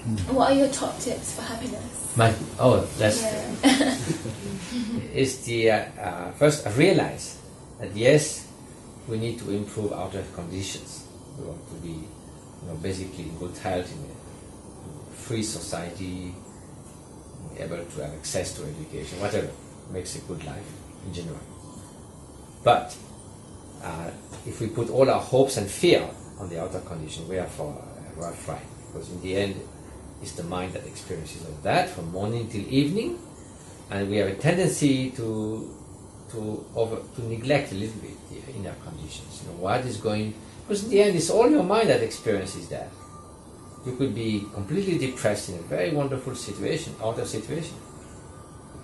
What are your top tips for happiness? That's is the first realize that yes, we need to improve outer conditions. We want to be, basically in good health, in a free society, able to have access to education, whatever makes a good life in general. But if we put all our hopes and fear on the outer condition, we are frightened, because in the end, it's the mind that experiences all that from morning till evening, and we have a tendency to neglect a little bit the inner conditions. What is going, because in the end, it's all your mind that experiences that. You could be completely depressed in a very wonderful situation, outer situation,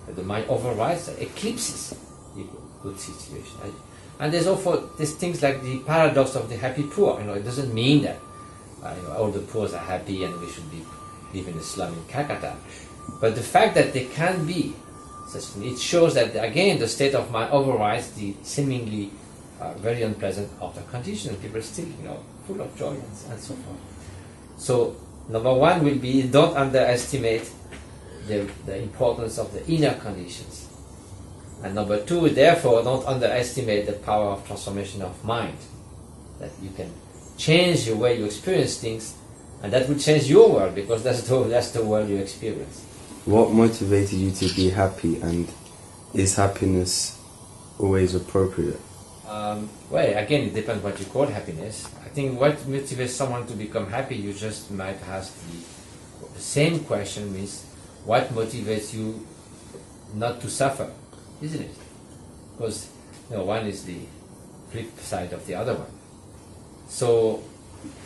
but the mind overrides, eclipses the good situation. Right? And there's things like the paradox of the happy poor. It doesn't mean that all the poor are happy and we should live in a slum in Calcutta. But the fact that they can be such, it shows that again the state of mind overrides the seemingly very unpleasant outer conditions. People still, full of joy and so forth. So number one will be, don't underestimate the importance of the inner conditions. And number two, therefore, don't underestimate the power of transformation of mind. That you can change the way you experience things, and that will change your world, because that's the world you experience. What motivated you to be happy, and is happiness always appropriate? Well, again, it depends what you call happiness. I think what motivates someone to become happy, you just might ask the same question, means what motivates you not to suffer, isn't it? Because one is the flip side of the other one. So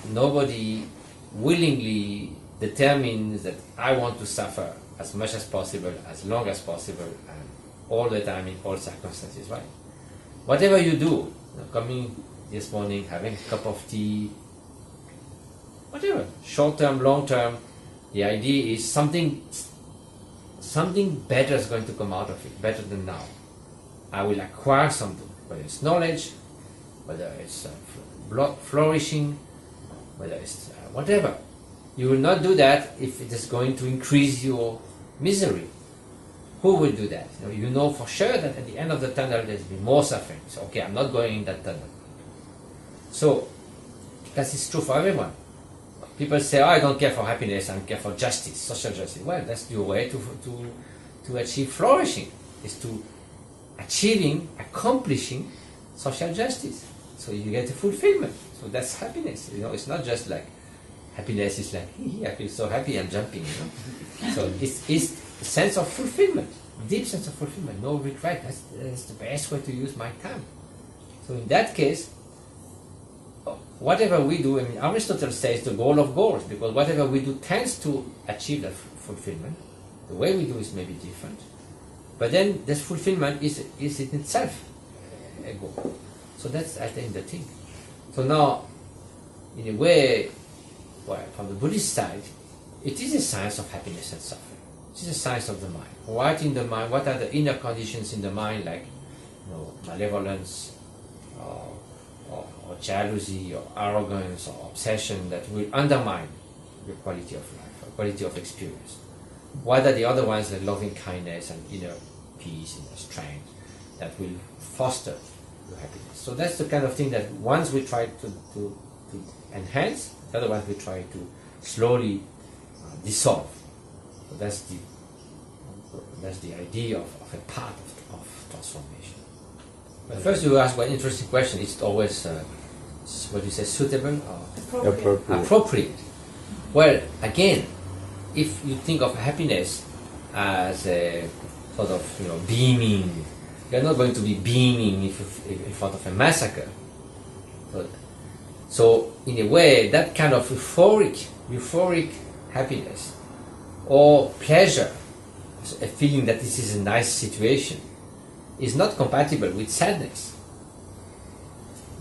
nobody willingly determines that I want to suffer as much as possible, as long as possible, and all the time in all circumstances, right? Whatever you do, coming this morning, having a cup of tea, whatever, short term, long term, the idea is something better is going to come out of it, better than now. I will acquire something, whether it's knowledge, whether it's flourishing, whether it's whatever. You will not do that if it is going to increase your misery. Who will do that? You know for sure that at the end of the tunnel there will be more suffering. So, okay, I'm not going in that tunnel. So, that is true for everyone. People say, I don't care for happiness, I care for justice, social justice. Well, that's your way to achieve flourishing, is to accomplishing social justice. So you get a fulfillment. So that's happiness. It's not just like, happiness is like, I feel so happy, I'm jumping, So it's a sense of fulfillment, deep sense of fulfillment, no regret. That's the best way to use my time. So in that case, whatever we do, Aristotle says the goal of goals, because whatever we do tends to achieve that fulfillment. The way we do is maybe different, but then this fulfillment is in itself a goal. So that's, I think, the thing. So now, in a way, from the Buddhist side, it is a science of happiness and suffering. It is a science of the mind. What in the mind? What are the inner conditions in the mind, like malevolence, or jealousy, or arrogance, or obsession, that will undermine your quality of life, or quality of experience? What are the other ones, like loving kindness and inner peace, inner strength, that will foster your happiness? So that's the kind of thing that once we try to enhance, the other ones we try to slowly dissolve. So that's the idea of a path of transformation. But first you ask one interesting question. Is it always what you say, suitable or appropriate? Well, again, if you think of happiness as a sort of beaming, you're not going to be beaming in front of a massacre. So in a way, that kind of euphoric happiness or pleasure, a feeling that this is a nice situation, is not compatible with sadness.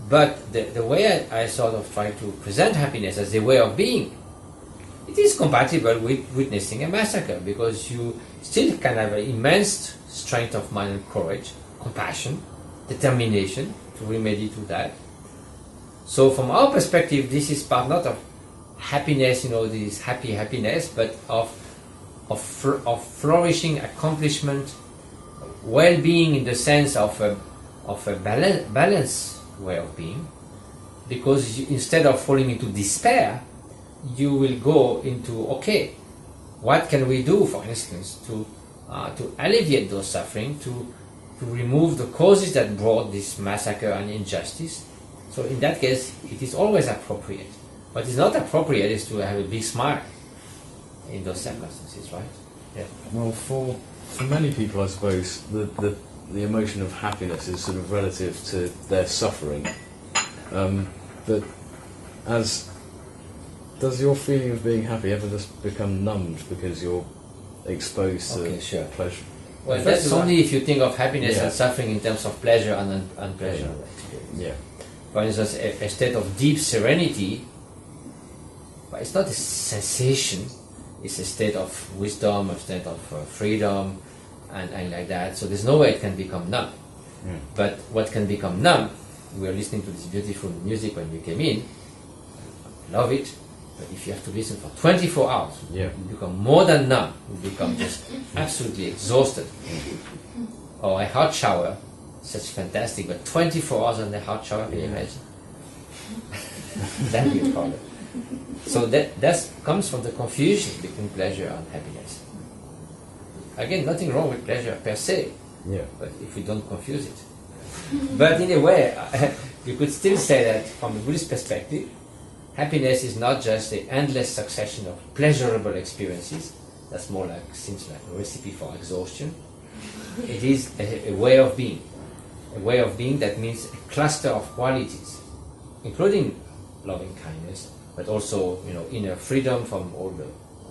But the way I sort of try to present happiness as a way of being, it is compatible with witnessing a massacre, because you still can have an immense strength of mind and courage, compassion, determination to remedy to that. So from our perspective, this is part not of happiness, this happiness, but of flourishing, accomplishment, well-being in the sense of a balanced way of being, because instead of falling into despair, you will go into, okay, what can we do, for instance, to alleviate those suffering, to remove the causes that brought this massacre and injustice. So in that case, it is always appropriate. What is not appropriate is to have a big smile in those circumstances, right? Yeah. Well, for many people, I suppose, the emotion of happiness is sort of relative to their suffering. But does your feeling of being happy ever just become numbed because you're exposed to pleasure? Well, that's only if you think of happiness and suffering in terms of pleasure and unpleasure. Yeah. For instance, a state of deep serenity, but it's not a sensation, it's a state of wisdom, a state of freedom, and like that. So there's no way it can become numb. Mm. But what can become numb, we were listening to this beautiful music when we came in, I love it, but if you have to listen for 24 hours, you become more than numb, you become just absolutely exhausted. Or a hot shower, such fantastic, but 24 hours on the hot shower, can you imagine? That'd be a problem. So that comes from the confusion between pleasure and happiness. Again, nothing wrong with pleasure per se, but if we don't confuse it. But in a way, you could still say that from a Buddhist perspective, happiness is not just the endless succession of pleasurable experiences. That's more like, seems like a recipe for exhaustion. It is a way of being. A way of being that means a cluster of qualities, including loving kindness, but also, inner freedom from all the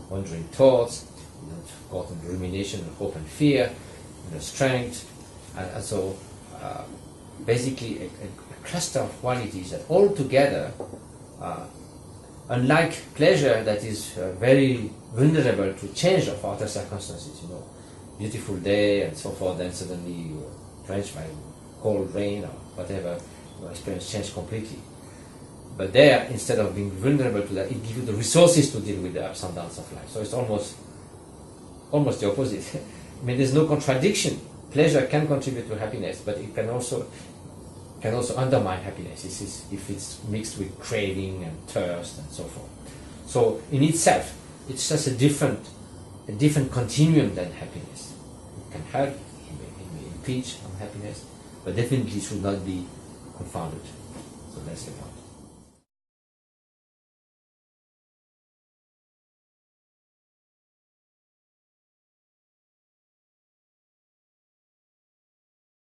wandering thoughts, caught in rumination, hope and fear, strength, and so basically a cluster of qualities that all together, unlike pleasure that is very vulnerable to change of outer circumstances, beautiful day and so forth, then suddenly you're drenched by cold rain or whatever, your experience changed completely. But there, instead of being vulnerable to that, it gives you the resources to deal with the ups and downs of life. So it's almost the opposite. I mean, there's no contradiction. Pleasure can contribute to happiness, but it can also undermine happiness if it's mixed with craving and thirst and so forth. So in itself, it's just a different continuum than happiness. It can help, it may impinge on happiness, but definitely should not be confounded.